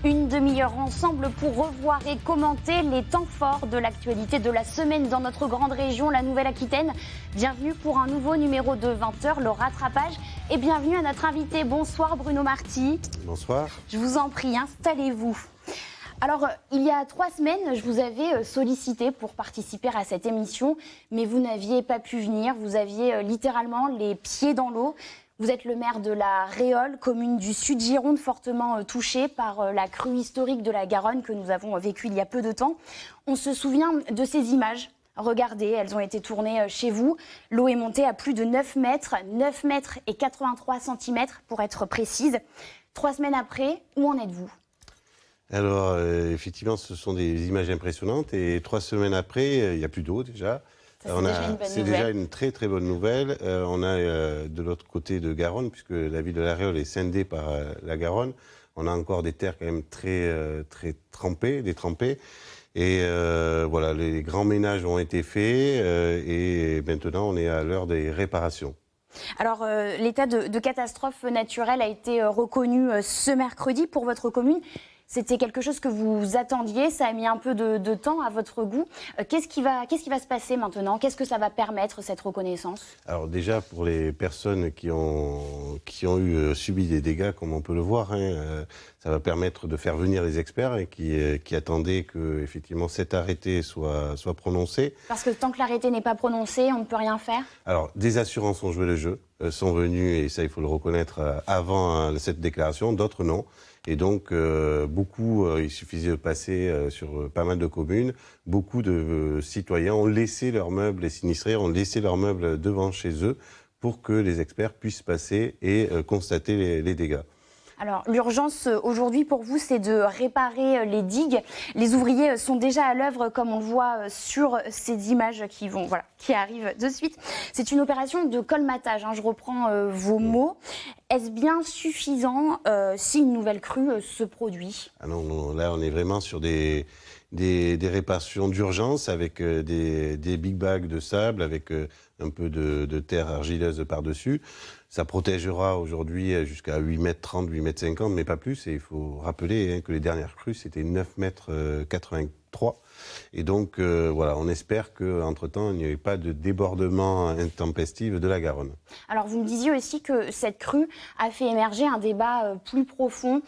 Une demi-heure ensemble pour revoir et commenter les temps forts de l'actualité de la semaine dans notre grande région, la Nouvelle-Aquitaine. Bienvenue pour un nouveau numéro de 20h, le rattrapage. Et bienvenue à notre invité. Bonsoir Bruno Marty. Bonsoir. Je vous en prie, installez-vous. Alors, il y a 3 semaines, je vous avais sollicité pour participer à cette émission, mais vous n'aviez pas pu venir. Vous aviez littéralement les pieds dans l'eau. Vous êtes le maire de la Réole, commune du Sud-Gironde, fortement touchée par la crue historique de la Garonne que nous avons vécue il y a peu de temps. On se souvient de ces images. Regardez, elles ont été tournées chez vous. L'eau est montée à plus de 9 mètres et 83 centimètres pour être précise. 3 semaines après, où en êtes-vous ? Alors, effectivement, ce sont des images impressionnantes. Et 3 semaines après, il n'y a plus d'eau déjà. C'est déjà une très très bonne nouvelle. On a de l'autre côté de Garonne, puisque la ville de La Réole est scindée par la Garonne, on a encore des terres quand même très trempées, détrempées. Et voilà, les grands ménages ont été faits et maintenant on est à l'heure des réparations. Alors, l'état de catastrophe naturelle a été reconnu ce mercredi pour votre commune. C'était quelque chose que vous attendiez, ça a mis un peu de temps à votre goût. Qu'est-ce qui va se passer maintenant ? Qu'est-ce que ça va permettre, cette reconnaissance ? Alors déjà, pour les personnes qui ont subi des dégâts, comme on peut le voir, ça va permettre de faire venir les experts qui attendaient que effectivement cet arrêté soit prononcé. Parce que tant que l'arrêté n'est pas prononcé, on ne peut rien faire ? Alors, des assurances ont joué le jeu, sont venues, et ça il faut le reconnaître, avant cette déclaration, d'autres non. Et donc, il suffisait de passer sur pas mal de communes. Beaucoup de citoyens ont laissé leurs meubles, les sinistrés ont laissé leurs meubles devant chez eux pour que les experts puissent passer et constater les dégâts. Alors, l'urgence aujourd'hui pour vous, c'est de réparer les digues. Les ouvriers sont déjà à l'œuvre, comme on le voit sur ces images qui arrivent de suite. C'est une opération de colmatage, je reprends vos mots. Est-ce bien suffisant si une nouvelle crue se produit ? Ah non, là on est vraiment sur des réparations d'urgence avec des big bags de sable, avec un peu de terre argileuse par-dessus. Ça protégera aujourd'hui jusqu'à 8,30 m, 8,50 m, mais pas plus. Et il faut rappeler que les dernières crues, c'était 9,83 m. Et donc, on espère qu'entre-temps, il n'y ait pas de débordement intempestif de la Garonne. Alors, vous me disiez aussi que cette crue a fait émerger un débat plus profond.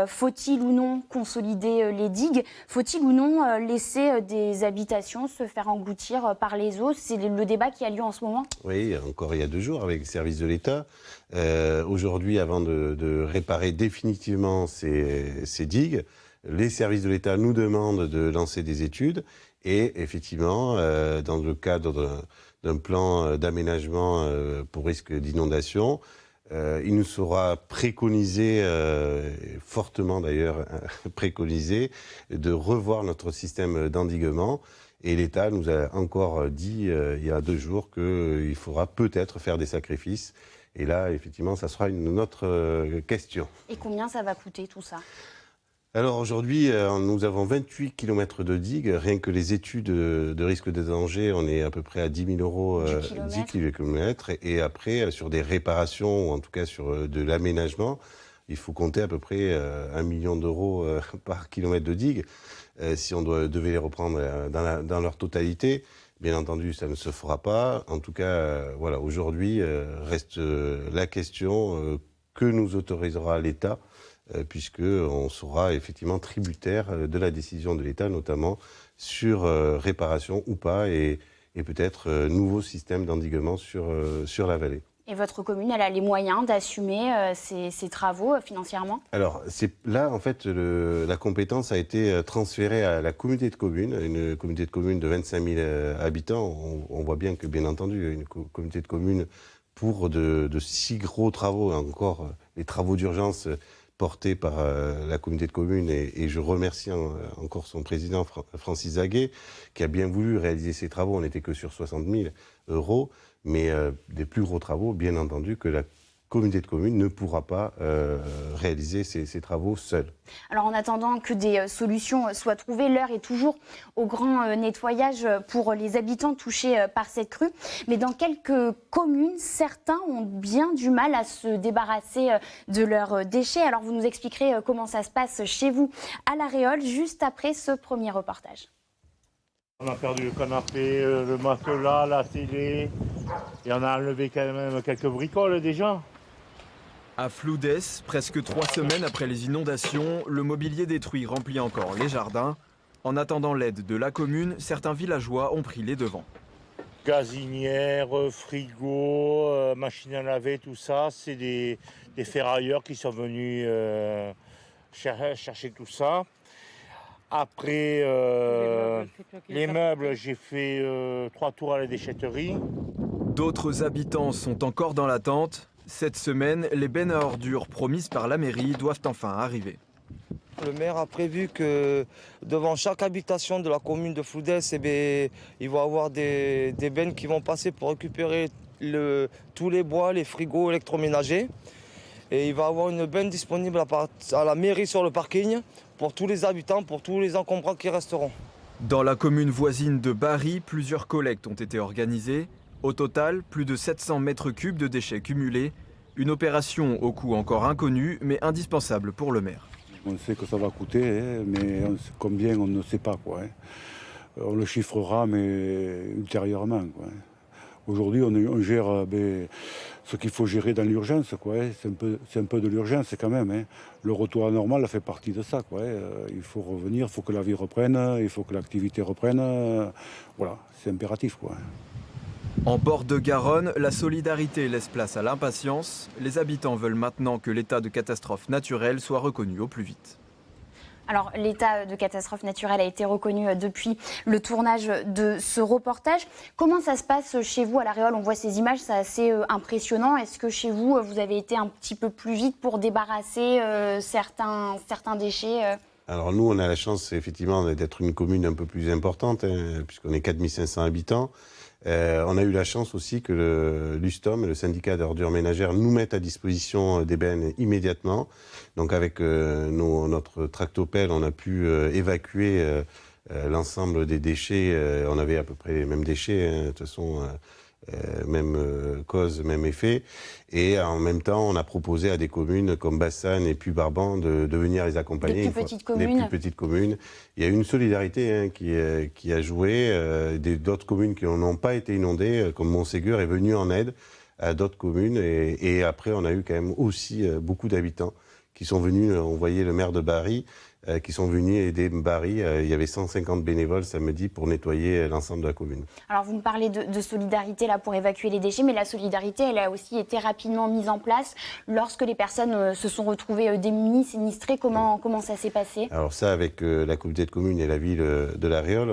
Faut-il ou non consolider les digues ? Faut-il ou non laisser des habitations se faire engloutir par les eaux ? C'est le débat qui a lieu en ce moment ? Oui, encore il y a 2 jours, avec les services de l'État. Aujourd'hui, avant de réparer définitivement ces digues, les services de l'État nous demandent de lancer des études et effectivement, dans le cadre d'un plan d'aménagement pour risque d'inondation, il nous sera préconisé, fortement d'ailleurs préconisé, de revoir notre système d'endiguement. Et l'État nous a encore dit il y a 2 jours qu'il faudra peut-être faire des sacrifices. Et là, effectivement, ça sera une autre question. Et combien ça va coûter tout ça ? Alors aujourd'hui, nous avons 28 km de digues. Rien que les études de risque de danger, on est à peu près à 10 000 €, 10 km. Et après, sur des réparations, ou en tout cas sur de l'aménagement, il faut compter à peu près 1 million d'euros par kilomètre de digue. Si on devait les reprendre dans leur totalité, bien entendu, ça ne se fera pas. En tout cas, aujourd'hui, reste la question que nous autorisera l'État, puisqu'on sera effectivement tributaire de la décision de l'État, notamment sur réparation ou pas, et peut-être nouveau système d'endiguement sur la vallée. Et votre commune, elle a les moyens d'assumer ces travaux financièrement ? Alors, là, en fait, la compétence a été transférée à la communauté de communes, une communauté de communes de 25 000 habitants. On voit bien que, bien entendu, une communauté de communes, pour de si gros travaux, encore les travaux d'urgence portés par la communauté de communes, et je remercie encore son président, Francis Zaguet, qui a bien voulu réaliser ces travaux. On n'était que sur 60 000 €, mais des plus gros travaux, bien entendu, que la communauté de communes ne pourra pas réaliser ces travaux seule. Alors en attendant que des solutions soient trouvées, l'heure est toujours au grand nettoyage pour les habitants touchés par cette crue. Mais dans quelques communes, certains ont bien du mal à se débarrasser de leurs déchets. Alors vous nous expliquerez comment ça se passe chez vous à La Réole, juste après ce premier reportage. On a perdu le canapé, le matelas, la télé, et on a enlevé quand même quelques bricoles déjà. À Floudès, presque 3 semaines après les inondations, le mobilier détruit remplit encore les jardins. En attendant l'aide de la commune, certains villageois ont pris les devants. Gazinière, frigo, machine à laver, tout ça, c'est des ferrailleurs qui sont venus chercher tout ça. Après les meubles, j'ai fait 3 tours à la déchetterie. D'autres habitants sont encore dans l'attente. Cette semaine, les bennes à ordures promises par la mairie doivent enfin arriver. Le maire a prévu que devant chaque habitation de la commune de Floudès, il va y avoir des bennes qui vont passer pour récupérer tous les bois, les frigos électroménagers. Et il va y avoir une benne disponible à la mairie sur le parking pour tous les habitants, pour tous les encombrants qui resteront. Dans la commune voisine de Bari, plusieurs collectes ont été organisées. Au total, plus de 700 mètres cubes de déchets cumulés. Une opération au coût encore inconnu, mais indispensable pour le maire. On sait que ça va coûter, mais combien on ne sait pas, quoi. On le chiffrera, mais ultérieurement, quoi. Aujourd'hui, on gère ce qu'il faut gérer dans l'urgence, quoi. C'est un peu de l'urgence quand même. Le retour à la normale fait partie de ça, quoi. Il faut revenir, il faut que la vie reprenne, il faut que l'activité reprenne. Voilà, c'est impératif, quoi. En bord de Garonne, la solidarité laisse place à l'impatience. Les habitants veulent maintenant que l'état de catastrophe naturelle soit reconnu au plus vite. Alors, l'état de catastrophe naturelle a été reconnu depuis le tournage de ce reportage. Comment ça se passe chez vous à La Réole? On voit ces images, c'est assez impressionnant. Est-ce que chez vous, vous avez été un petit peu plus vite pour débarrasser certains déchets Alors nous, on a la chance effectivement d'être une commune un peu plus importante, puisqu'on est 4500 habitants. On a eu la chance aussi que l'USTOM, le syndicat d'ordures ménagères, nous mette à disposition des bennes immédiatement. Donc avec notre tractopelle, on a pu évacuer l'ensemble des déchets. On avait à peu près les mêmes déchets, de toute façon, même cause, même effet. Et en même temps, on a proposé à des communes comme Bassanne et puis Barban de venir les accompagner. Des plus petites communes. Des plus petites communes. Il y a une solidarité qui a joué. D'autres communes qui n'ont pas été inondées, comme Montségur, est venue en aide à d'autres communes. Et après, on a eu quand même aussi beaucoup d'habitants qui sont venus. On voyait le maire de Bari qui sont venus aider Bari. Il y avait 150 bénévoles samedi pour nettoyer l'ensemble de la commune. Alors vous me parlez de solidarité là pour évacuer les déchets, mais la solidarité elle a aussi été rapidement mise en place lorsque les personnes se sont retrouvées démunies, sinistrées. Comment ça s'est passé? Alors ça, avec la communauté de communes et la ville de La Réole,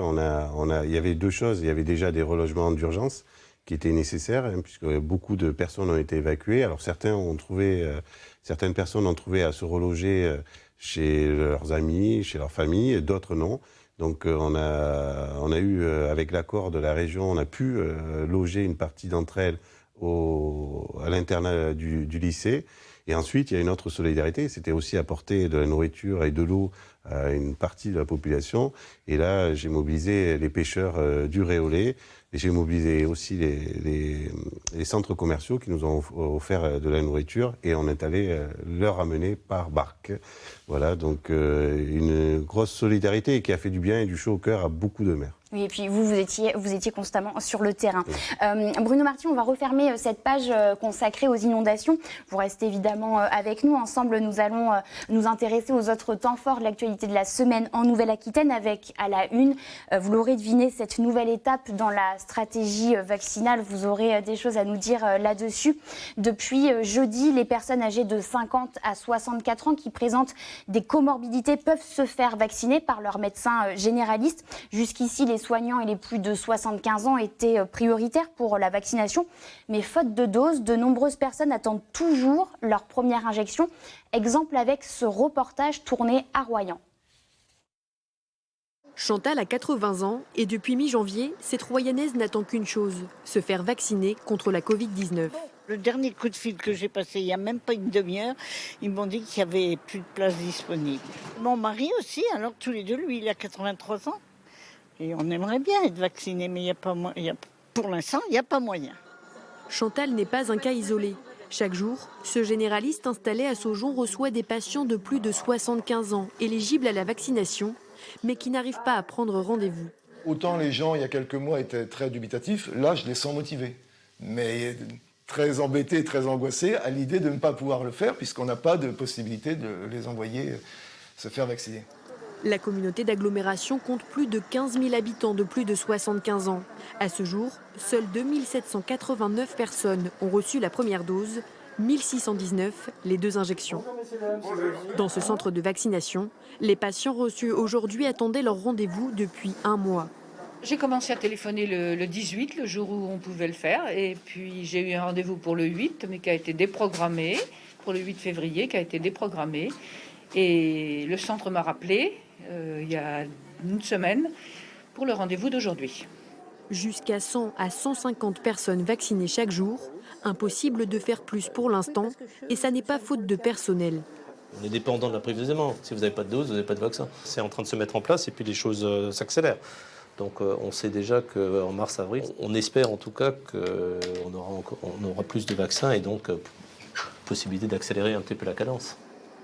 il y avait deux choses. Il y avait déjà des relogements d'urgence qui étaient nécessaires, puisque beaucoup de personnes ont été évacuées. Alors certaines personnes ont trouvé à se reloger chez leurs amis, chez leur famille, d'autres non. Donc on a eu, avec l'accord de la région, on a pu loger une partie d'entre elles à l'internat du lycée. Et ensuite, il y a une autre solidarité, c'était aussi apporter de la nourriture et de l'eau à une partie de la population. Et là, j'ai mobilisé les pêcheurs du Réolais, et j'ai mobilisé aussi les centres commerciaux qui nous ont offert de la nourriture, et on est allé leur amener par barque. Voilà, donc une grosse solidarité qui a fait du bien et du chaud au cœur à beaucoup de maires. Oui, et puis vous étiez constamment sur le terrain. Oui. Bruno Marty, on va refermer cette page consacrée aux inondations. Vous restez évidemment avec nous. Ensemble, nous allons nous intéresser aux autres temps forts de l'actualité de la semaine en Nouvelle-Aquitaine, avec à la une, vous l'aurez deviné, cette nouvelle étape dans la stratégie vaccinale. Vous aurez des choses à nous dire là-dessus. Depuis jeudi, les personnes âgées de 50 à 64 ans qui présentent des comorbidités peuvent se faire vacciner par leur médecin généraliste. Jusqu'ici, les soignants et les plus de 75 ans étaient prioritaires pour la vaccination. Mais faute de doses, de nombreuses personnes attendent toujours leur première injection. Exemple avec ce reportage tourné à Royan. Chantal a 80 ans et depuis mi-janvier, cette Royanaise n'attend qu'une chose, se faire vacciner contre la Covid-19. Le dernier coup de fil que j'ai passé il n'y a même pas une demi-heure, ils m'ont dit qu'il n'y avait plus de place disponible. Mon mari aussi, alors tous les deux, lui il a 83 ans. Et on aimerait bien être vacciné, mais il y a pas pour l'instant, il n'y a pas moyen. Chantal n'est pas un cas isolé. Chaque jour, ce généraliste installé à Saujon reçoit des patients de plus de 75 ans, éligibles à la vaccination, mais qui n'arrivent pas à prendre rendez-vous. Autant les gens, il y a quelques mois, étaient très dubitatifs, là, je les sens motivés. Mais très embêtés, très angoissés à l'idée de ne pas pouvoir le faire, puisqu'on n'a pas de possibilité de les envoyer se faire vacciner. La communauté d'agglomération compte plus de 15 000 habitants de plus de 75 ans. À ce jour, seules 2789 personnes ont reçu la première dose, 1619 les 2 injections. Dans ce centre de vaccination, les patients reçus aujourd'hui attendaient leur rendez-vous depuis 1 mois. J'ai commencé à téléphoner le 18, le jour où on pouvait le faire, et puis j'ai eu un rendez-vous pour le 8, mais qui a été déprogrammé, pour le 8 février, qui a été déprogrammé. Et le centre m'a rappelé, il y a une semaine, pour le rendez-vous d'aujourd'hui. Jusqu'à 100 à 150 personnes vaccinées chaque jour, impossible de faire plus pour l'instant, et ça n'est pas faute de personnel. On est dépendant de l'approvisionnement. Si vous n'avez pas de dose, vous n'avez pas de vaccin. C'est en train de se mettre en place et puis les choses s'accélèrent. Donc on sait déjà qu'en mars-avril, on espère en tout cas qu'on aura plus de vaccins et donc possibilité d'accélérer un petit peu la cadence.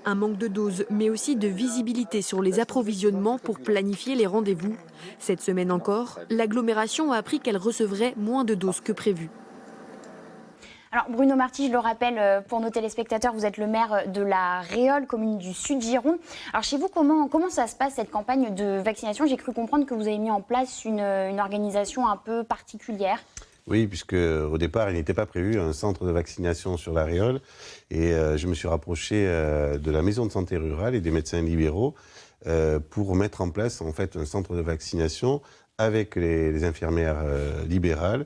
Un manque de doses, mais aussi de visibilité sur les approvisionnements pour planifier les rendez-vous. Cette semaine encore, l'agglomération a appris qu'elle recevrait moins de doses que prévu. Alors Bruno Marty, je le rappelle pour nos téléspectateurs, vous êtes le maire de la Réole, commune du Sud-Gironde. Alors chez vous, comment ça se passe cette campagne de vaccination? J'ai cru comprendre que vous avez mis en place une organisation un peu particulière. Oui, puisque au départ, il n'était pas prévu un centre de vaccination sur la Réole. Et je me suis rapproché de la maison de santé rurale et des médecins libéraux pour mettre en place en fait un centre de vaccination avec les infirmières libérales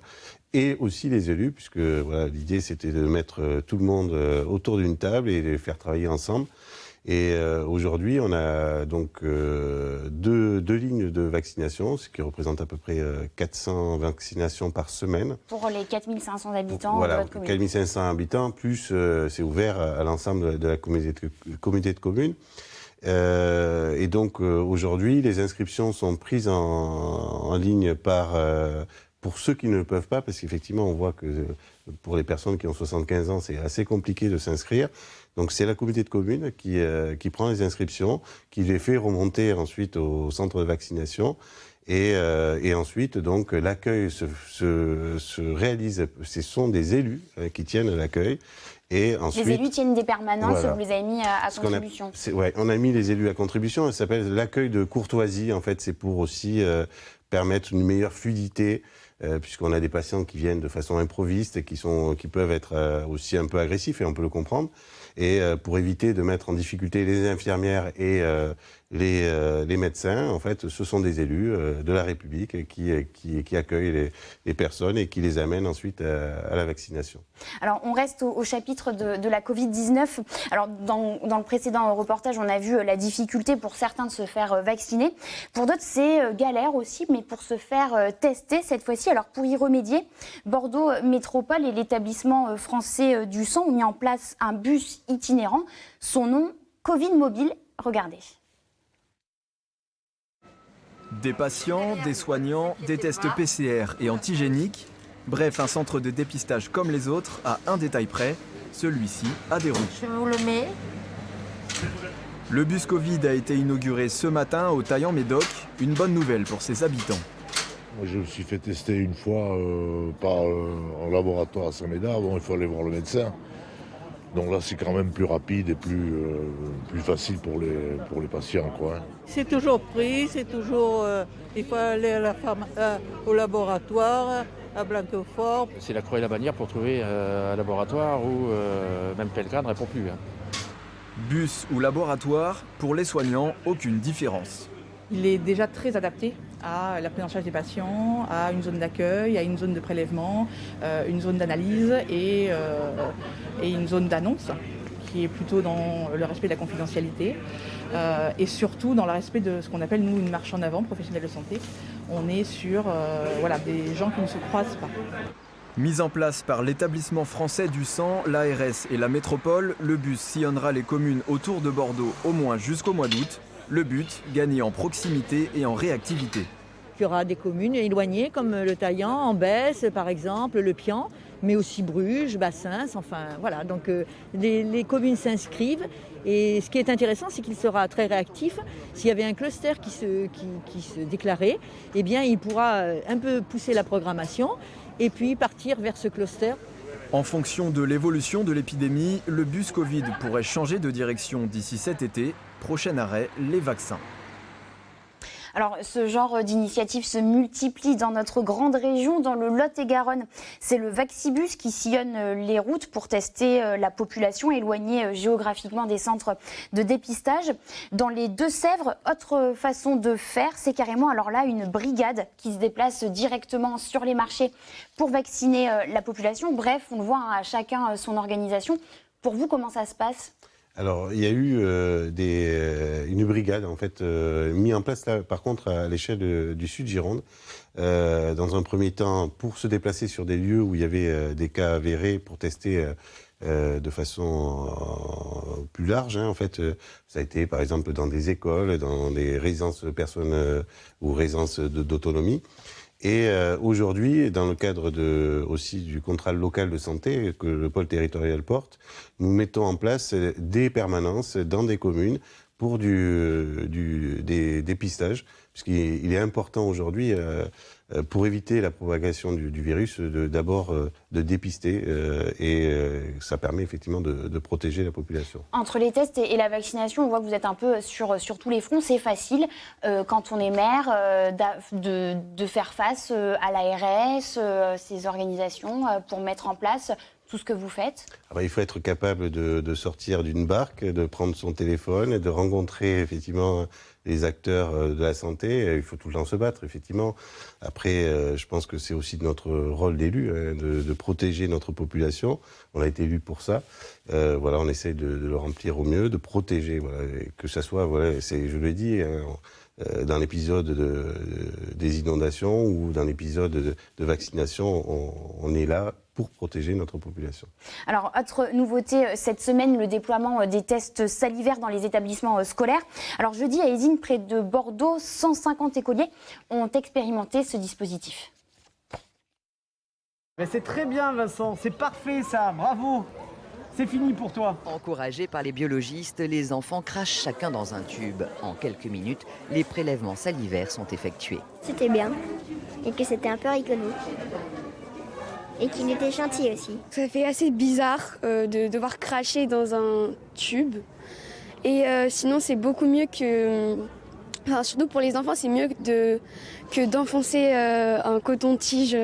et aussi les élus, puisque voilà, l'idée c'était de mettre tout le monde autour d'une table et de les faire travailler ensemble. Et aujourd'hui, on a donc deux lignes de vaccination, ce qui représente à peu près 400 vaccinations par semaine. Pour les 4500 habitants voilà, de votre commune. 4500 habitants, plus c'est ouvert à l'ensemble de la communauté de communes. Et donc aujourd'hui, les inscriptions sont prises en ligne pour ceux qui ne le peuvent pas, parce qu'effectivement, on voit que pour les personnes qui ont 75 ans, c'est assez compliqué de s'inscrire. Donc c'est la communauté de communes qui prend les inscriptions, qui les fait remonter ensuite au centre de vaccination. Et ensuite, donc, l'accueil se réalise. Ce sont des élus qui tiennent l'accueil. Et ensuite, les élus tiennent des permanences, voilà. Vous les avez mis à contribution. On a mis les élus à contribution. Ça s'appelle l'accueil de courtoisie. En fait, c'est pour aussi permettre une meilleure fluidité, puisqu'on a des patients qui viennent de façon improviste et qui peuvent être aussi un peu agressifs, et on peut le comprendre. Et pour éviter de mettre en difficulté les infirmières et les médecins, en fait, ce sont des élus de la République qui accueillent les personnes et qui les amènent ensuite à la vaccination. Alors, on reste au chapitre de la Covid-19. Alors, dans le précédent reportage, on a vu la difficulté pour certains de se faire vacciner. Pour d'autres, c'est galère aussi, mais pour se faire tester cette fois-ci. Alors, pour y remédier, Bordeaux Métropole et l'établissement français du sang ont mis en place un bus itinérant. Son nom, Covid Mobile. Regardez. Des patients, des soignants, des tests PCR et antigéniques. Bref, un centre de dépistage comme les autres, à un détail près, celui-ci a des roues. Je vous le mets. Le bus Covid a été inauguré ce matin au Taillan-Médoc, une bonne nouvelle pour ses habitants. Moi, je me suis fait tester une fois en laboratoire à Saint-Médard. Bon, il faut aller voir le médecin. Donc là, c'est quand même plus rapide et plus facile pour les patients, quoi. C'est toujours pris, c'est toujours... il faut aller au laboratoire, à Blanquefort. C'est la croix et la bannière pour trouver un laboratoire où même quelqu'un ne répond plus. Bus ou laboratoire, pour les soignants, aucune différence. Il est déjà très adapté à la prise en charge des patients, à une zone d'accueil, à une zone de prélèvement, une zone d'analyse et une zone d'annonce qui est plutôt dans le respect de la confidentialité et surtout dans le respect de ce qu'on appelle nous une marche en avant professionnelle de santé. On est sur des gens qui ne se croisent pas. Mis en place par l'établissement français du sang, l'ARS et la métropole, le bus sillonnera les communes autour de Bordeaux au moins jusqu'au mois d'août. Le but, gagner en proximité et en réactivité. Il y aura des communes éloignées comme le Taillan, Ambès par exemple, Le Pian, mais aussi Bruges, Bassins, enfin voilà. Donc les communes s'inscrivent et ce qui est intéressant, c'est qu'il sera très réactif. S'il y avait un cluster qui se déclarait, eh bien il pourra un peu pousser la programmation et puis partir vers ce cluster. En fonction de l'évolution de l'épidémie, le bus Covid pourrait changer de direction d'ici cet été. Prochain arrêt, les vaccins. Alors, ce genre d'initiative se multiplie dans notre grande région, dans le Lot-et-Garonne. C'est le Vaccibus qui sillonne les routes pour tester la population éloignée géographiquement des centres de dépistage. Dans les Deux-Sèvres, autre façon de faire, c'est carrément alors là une brigade qui se déplace directement sur les marchés pour vacciner la population. Bref, on le voit, à chacun son organisation. Pour vous, comment ça se passe ? Alors, il y a eu une brigade, en fait, mise en place, là, par contre, à l'échelle du Sud-Gironde. Dans un premier temps, pour se déplacer sur des lieux où il y avait des cas avérés, pour tester de façon plus large. En fait, ça a été, par exemple, dans des écoles, dans des résidences de personnes ou résidences d'autonomie. Et aujourd'hui, dans le cadre aussi du contrat local de santé que le pôle territorial porte, nous mettons en place des permanences dans des communes pour des dépistages, puisqu'il est important aujourd'hui, pour éviter la propagation du virus, d'abord de dépister, et ça permet effectivement de protéger la population. Entre les tests et la vaccination, on voit que vous êtes un peu sur tous les fronts. C'est facile, quand on est maire, de faire face à l'ARS, ces organisations, pour mettre en place tout ce que vous faites. Il faut être capable de sortir d'une barque, de prendre son téléphone, de rencontrer effectivement les acteurs de la santé. Il faut tout le temps se battre, effectivement. Après, je pense que c'est aussi notre rôle d'élu, de protéger notre population. On a été élu pour ça. Voilà, on essaie de le remplir au mieux, de protéger. Voilà, que ça soit, voilà, je le dis, dans l'épisode des inondations ou dans l'épisode de vaccination, on est là pour protéger notre population. Alors, autre nouveauté cette semaine, le déploiement des tests salivaires dans les établissements scolaires. Alors, jeudi, à Ézines, près de Bordeaux, 150 écoliers ont expérimenté ce dispositif. Mais c'est très bien, Vincent, c'est parfait ça, bravo. C'est fini pour toi. Encouragés par les biologistes, les enfants crachent chacun dans un tube. En quelques minutes, les prélèvements salivaires sont effectués. C'était bien et que c'était un peu rigolo. Et qu'il était gentil aussi. Ça fait assez bizarre de devoir cracher dans un tube. Et sinon, c'est beaucoup mieux que... Enfin, surtout pour les enfants, c'est mieux que d'enfoncer un coton-tige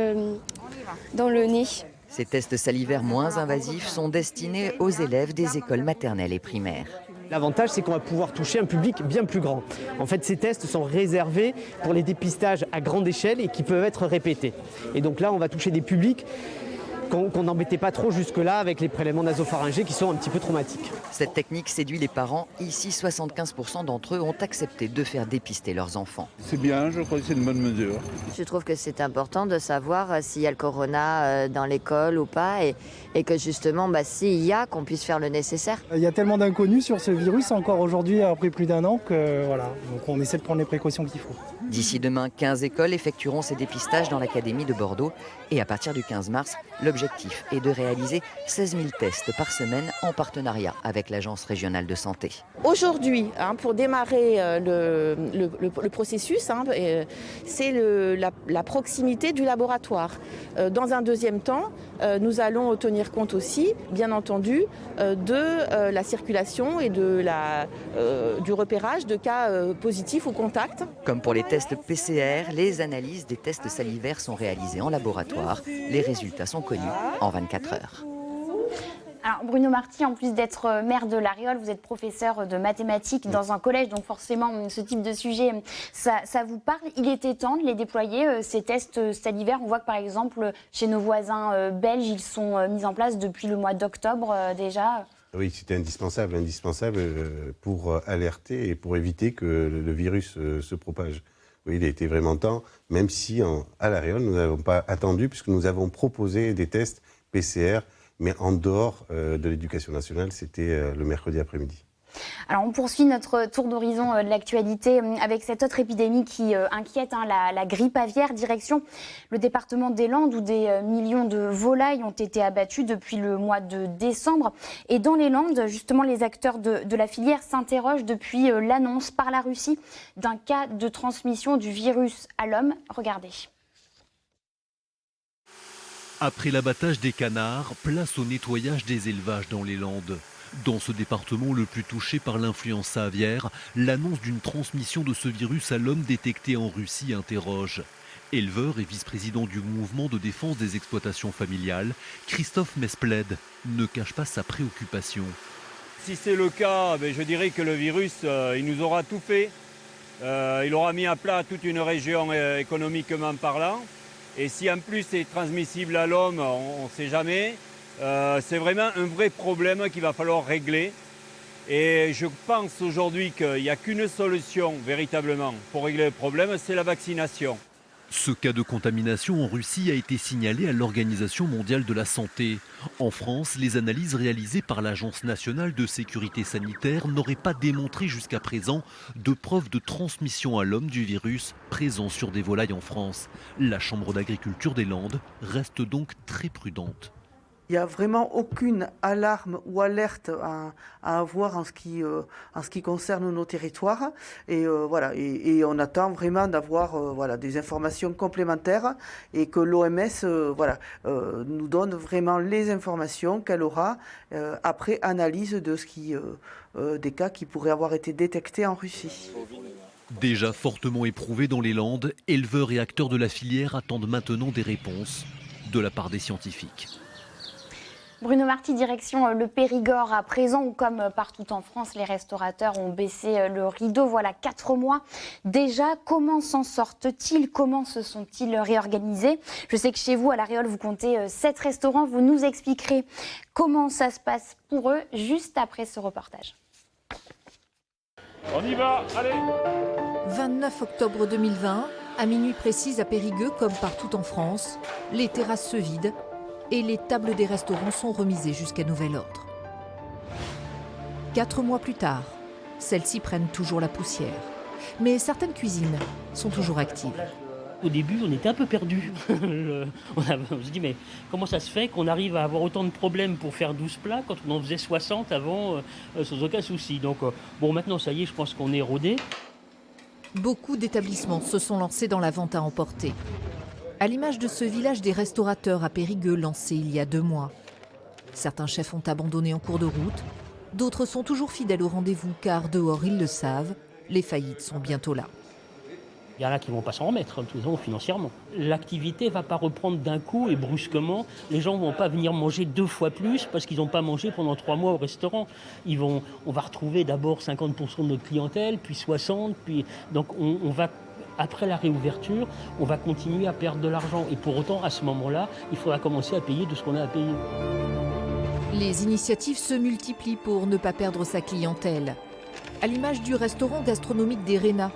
dans le nez. Ces tests salivaires moins invasifs sont destinés aux élèves des écoles maternelles et primaires. L'avantage, c'est qu'on va pouvoir toucher un public bien plus grand. En fait, ces tests sont réservés pour les dépistages à grande échelle et qui peuvent être répétés. Et donc là, on va toucher des publics qu'on n'embêtait pas trop jusque-là avec les prélèvements nasopharyngés qui sont un petit peu traumatiques. Cette technique séduit les parents. Ici, 75% d'entre eux ont accepté de faire dépister leurs enfants. C'est bien, je crois que c'est une bonne mesure. Je trouve que c'est important de savoir s'il y a le corona dans l'école ou pas et que justement, s'il y a, qu'on puisse faire le nécessaire. Il y a tellement d'inconnus sur ce virus encore aujourd'hui, après plus d'un an, que voilà, donc on essaie de prendre les précautions qu'il faut. D'ici demain, 15 écoles effectueront ces dépistages dans l'académie de Bordeaux. Et à partir du 15 mars, l'objectif est de réaliser 16 000 tests par semaine en partenariat avec l'Agence régionale de santé. Aujourd'hui, pour démarrer le processus, c'est la proximité du laboratoire. Dans un deuxième temps, nous allons tenir compte aussi, bien entendu, de la circulation et du repérage de cas positifs ou contacts. Comme pour les tests PCR, les analyses des tests salivaires sont réalisées en laboratoire. Les résultats sont connus en 24 heures. Alors Bruno Marty, en plus d'être maire de l'Ariole, vous êtes professeur de mathématiques dans un collège, donc forcément ce type de sujet, ça vous parle. Il était temps de les déployer, ces tests salivaires. On voit que par exemple, chez nos voisins belges, ils sont mis en place depuis le mois d'octobre déjà. Oui, c'était indispensable pour alerter et pour éviter que le virus se propage. Oui, il a été vraiment temps, même si à La Réole, nous n'avons pas attendu, puisque nous avons proposé des tests PCR, mais en dehors de l'éducation nationale, c'était le mercredi après-midi. Alors on poursuit notre tour d'horizon de l'actualité avec cette autre épidémie qui inquiète, la grippe aviaire. Direction le département des Landes où des millions de volailles ont été abattues depuis le mois de décembre. Et dans les Landes, justement, les acteurs de la filière s'interrogent depuis l'annonce par la Russie d'un cas de transmission du virus à l'homme. Regardez. Après l'abattage des canards, place au nettoyage des élevages dans les Landes. Dans ce département le plus touché par l'influenza aviaire, l'annonce d'une transmission de ce virus à l'homme détecté en Russie interroge. Éleveur et vice-président du mouvement de défense des exploitations familiales, Christophe Mespled ne cache pas sa préoccupation. Si c'est le cas, je dirais que le virus, il nous aura tout fait. Il aura mis à plat toute une région économiquement parlant. Et si en plus c'est transmissible à l'homme, on ne sait jamais. C'est vraiment un vrai problème qu'il va falloir régler. Et je pense aujourd'hui qu'il n'y a qu'une solution véritablement pour régler le problème, c'est la vaccination. Ce cas de contamination en Russie a été signalé à l'Organisation mondiale de la santé. En France, les analyses réalisées par l'Agence nationale de sécurité sanitaire n'auraient pas démontré jusqu'à présent de preuves de transmission à l'homme du virus présent sur des volailles en France. La Chambre d'agriculture des Landes reste donc très prudente. Il n'y a vraiment aucune alarme ou alerte à avoir en ce qui concerne nos territoires. Et voilà. Et on attend vraiment d'avoir des informations complémentaires et que l'OMS nous donne vraiment les informations qu'elle aura après analyse de des cas qui pourraient avoir été détectés en Russie. Déjà fortement éprouvés dans les Landes, éleveurs et acteurs de la filière attendent maintenant des réponses de la part des scientifiques. Bruno Marty, direction le Périgord à présent, où comme partout en France, les restaurateurs ont baissé le rideau. Voilà 4 mois déjà. Comment s'en sortent-ils? Comment se sont-ils réorganisés? Je sais que chez vous, à La Réole, vous comptez 7 restaurants. Vous nous expliquerez comment ça se passe pour eux juste après ce reportage. On y va, allez! 29 octobre 2020, à minuit précise à Périgueux, comme partout en France, les terrasses se vident et les tables des restaurants sont remisées jusqu'à nouvel ordre. 4 mois plus tard, celles-ci prennent toujours la poussière. Mais certaines cuisines sont toujours actives. Au début, on était un peu perdus. On se dit, mais comment ça se fait qu'on arrive à avoir autant de problèmes pour faire 12 plats quand on en faisait 60 avant sans aucun souci. Donc bon, maintenant, ça y est, je pense qu'on est rodé. Beaucoup d'établissements se sont lancés dans la vente à emporter. À l'image de ce village des restaurateurs à Périgueux lancé il y a 2 mois. Certains chefs ont abandonné en cours de route, d'autres sont toujours fidèles au rendez-vous car dehors, ils le savent, les faillites sont bientôt là. Il y en a qui ne vont pas s'en remettre, financièrement. L'activité ne va pas reprendre d'un coup et brusquement. Les gens ne vont pas venir manger 2 fois plus parce qu'ils n'ont pas mangé pendant 3 mois au restaurant. On va retrouver d'abord 50% de notre clientèle, puis 60%. Donc on va... Après la réouverture, on va continuer à perdre de l'argent. Et pour autant, à ce moment-là, il faudra commencer à payer de ce qu'on a à payer. Les initiatives se multiplient pour ne pas perdre sa clientèle. À l'image du restaurant gastronomique des Rénas.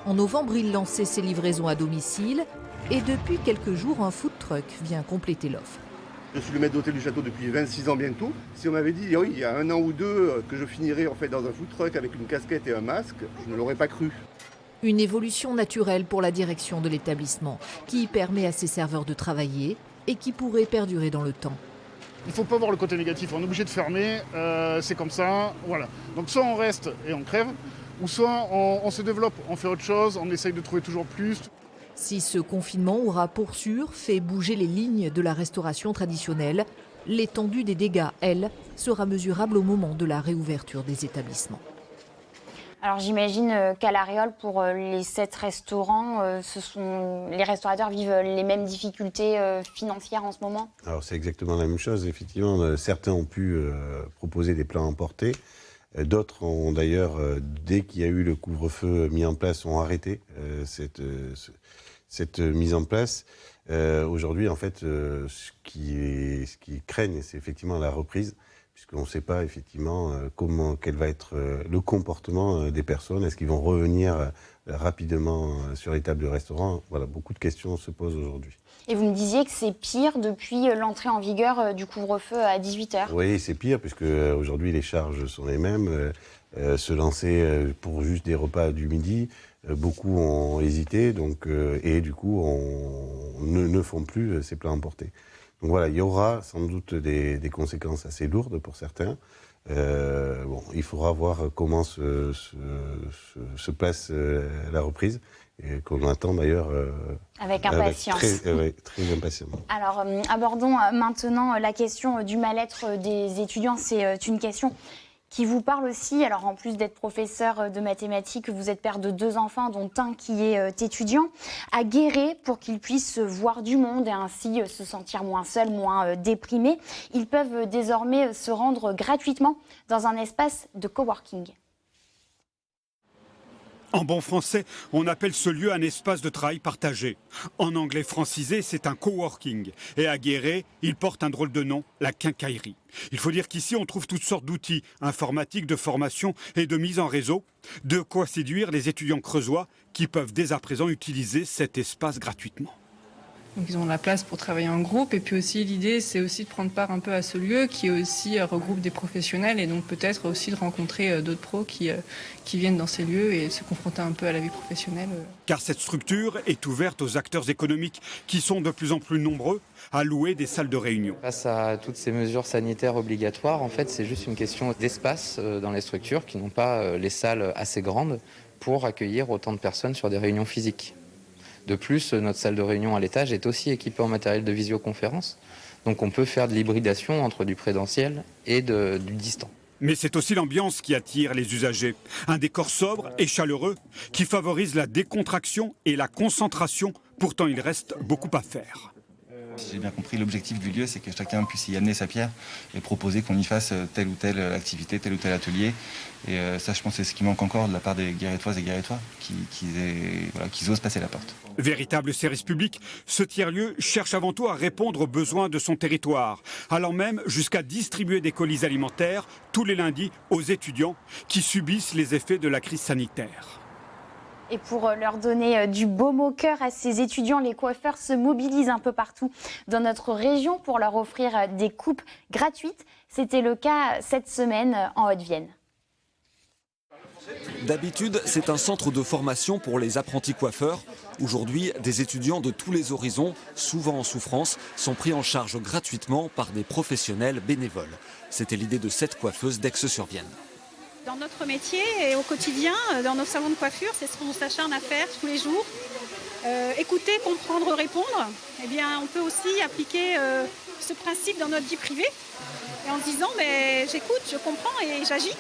En novembre, il lançait ses livraisons à domicile. Et depuis quelques jours, un food truck vient compléter l'offre. Je suis le maître d'hôtel du château depuis 26 ans bientôt. Si on m'avait dit oui, il y a 1 an ou 2 que je finirais en fait dans un food truck avec une casquette et un masque, je ne l'aurais pas cru. Une évolution naturelle pour la direction de l'établissement, qui permet à ses serveurs de travailler et qui pourrait perdurer dans le temps. Il ne faut pas voir le côté négatif, on est obligé de fermer, c'est comme ça, voilà. Donc soit on reste et on crève, ou soit on se développe, on fait autre chose, on essaye de trouver toujours plus. Si ce confinement aura pour sûr fait bouger les lignes de la restauration traditionnelle, l'étendue des dégâts, elle, sera mesurable au moment de la réouverture des établissements. Alors j'imagine qu'à La Réole, pour les 7 restaurants, les restaurateurs vivent les mêmes difficultés financières en ce moment? Alors c'est exactement la même chose, effectivement. Certains ont pu proposer des plats emportés. D'autres ont d'ailleurs, dès qu'il y a eu le couvre-feu mis en place, ont arrêté cette mise en place. Aujourd'hui, en fait, ce qui craignent, c'est effectivement la reprise, puisqu'on ne sait pas effectivement quel va être le comportement des personnes. Est-ce qu'ils vont revenir rapidement sur les tables de restaurant? Voilà, beaucoup de questions se posent aujourd'hui. Et vous me disiez que c'est pire depuis l'entrée en vigueur du couvre-feu à 18h. Oui, c'est pire, puisque aujourd'hui les charges sont les mêmes. Se lancer pour juste des repas du midi, beaucoup ont hésité, et du coup ne font plus ces plats emportés. Donc voilà, il y aura sans doute des conséquences assez lourdes pour certains. Il faudra voir comment se passe la reprise, et qu'on attend d'ailleurs avec impatience. Très impatiemment. Alors, abordons maintenant la question du mal-être des étudiants. C'est une question qui vous parle aussi. Alors, en plus d'être professeur de mathématiques, vous êtes père de 2 enfants, dont un qui est étudiant, à Guéret, pour qu'ils puissent voir du monde et ainsi se sentir moins seuls, moins déprimés. Ils peuvent désormais se rendre gratuitement dans un espace de coworking. En bon français, on appelle ce lieu un espace de travail partagé. En anglais francisé, c'est un coworking. Et à Guéret, il porte un drôle de nom, la quincaillerie. Il faut dire qu'ici, on trouve toutes sortes d'outils informatiques, de formation et de mise en réseau. De quoi séduire les étudiants creusois qui peuvent dès à présent utiliser cet espace gratuitement. Donc ils ont la place pour travailler en groupe, et puis aussi l'idée c'est aussi de prendre part un peu à ce lieu qui aussi regroupe des professionnels, et donc peut-être aussi de rencontrer d'autres pros qui viennent dans ces lieux et se confronter un peu à la vie professionnelle. Car cette structure est ouverte aux acteurs économiques qui sont de plus en plus nombreux à louer des salles de réunion. Face à toutes ces mesures sanitaires obligatoires, en fait c'est juste une question d'espace dans les structures qui n'ont pas les salles assez grandes pour accueillir autant de personnes sur des réunions physiques. De plus, notre salle de réunion à l'étage est aussi équipée en matériel de visioconférence. Donc on peut faire de l'hybridation entre du présentiel et du distant. Mais c'est aussi l'ambiance qui attire les usagers. Un décor sobre et chaleureux qui favorise la décontraction et la concentration. Pourtant, il reste beaucoup à faire. Si j'ai bien compris, l'objectif du lieu, c'est que chacun puisse y amener sa pierre et proposer qu'on y fasse telle ou telle activité, tel ou tel atelier. Et ça, je pense, c'est ce qui manque encore de la part des Guérétoises et Guérétois, qui osent passer la porte. Véritable service public, ce tiers-lieu cherche avant tout à répondre aux besoins de son territoire, allant même jusqu'à distribuer des colis alimentaires tous les lundis aux étudiants qui subissent les effets de la crise sanitaire. Et pour leur donner du baume au cœur à ces étudiants, les coiffeurs se mobilisent un peu partout dans notre région pour leur offrir des coupes gratuites. C'était le cas cette semaine en Haute-Vienne. D'habitude, c'est un centre de formation pour les apprentis coiffeurs. Aujourd'hui, des étudiants de tous les horizons, souvent en souffrance, sont pris en charge gratuitement par des professionnels bénévoles. C'était l'idée de cette coiffeuse d'Aix-sur-Vienne. Dans notre métier et au quotidien, dans nos salons de coiffure, c'est ce qu'on s'acharne à faire tous les jours. Écouter, comprendre, répondre. Eh bien, on peut aussi appliquer ce principe dans notre vie privée. Et en se disant, mais j'écoute, je comprends et j'agis.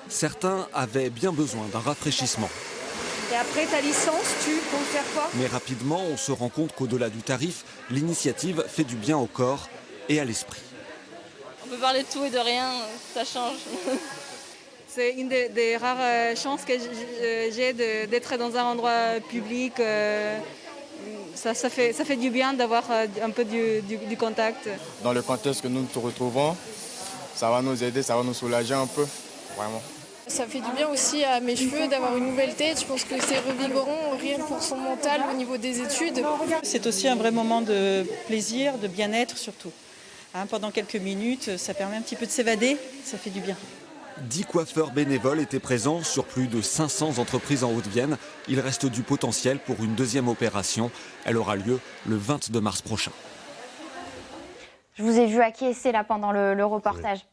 Certains avaient bien besoin d'un rafraîchissement. Et après ta licence, tu comptes faire quoi? Mais rapidement, on se rend compte qu'au-delà du tarif, l'initiative fait du bien au corps et à l'esprit. On peut parler de tout et de rien, ça change. C'est une des rares chances que j'ai d'être dans un endroit public. Ça fait du bien d'avoir un peu du contact. Dans le contexte que nous nous retrouvons, ça va nous aider, ça va nous soulager un peu, vraiment. Ça fait du bien aussi à mes cheveux d'avoir une nouvelle tête. Je pense que c'est revigorant, rien pour son mental au niveau des études. C'est aussi un vrai moment de plaisir, de bien-être surtout. Pendant quelques minutes, ça permet un petit peu de s'évader, ça fait du bien. 10 coiffeurs bénévoles étaient présents sur plus de 500 entreprises en Haute-Vienne. Il reste du potentiel pour une deuxième opération. Elle aura lieu le 22 mars prochain. Je vous ai vu acquiescer là pendant le reportage.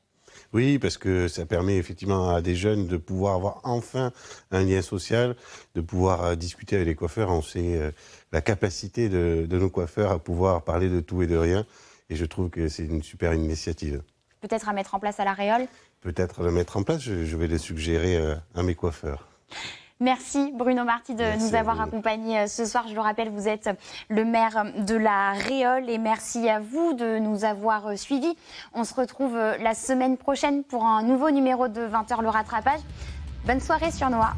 Oui, parce que ça permet effectivement à des jeunes de pouvoir avoir enfin un lien social, de pouvoir discuter avec les coiffeurs. On sait la capacité de nos coiffeurs à pouvoir parler de tout et de rien. Et je trouve que c'est une super initiative. Peut-être à mettre en place à la Réole? Peut-être le mettre en place, je vais le suggérer à mes coiffeurs. Merci Bruno Marty de nous avoir accompagnés ce soir. Je le rappelle, vous êtes le maire de la Réole et merci à vous de nous avoir suivis. On se retrouve la semaine prochaine pour un nouveau numéro de 20h le rattrapage. Bonne soirée sur Noah.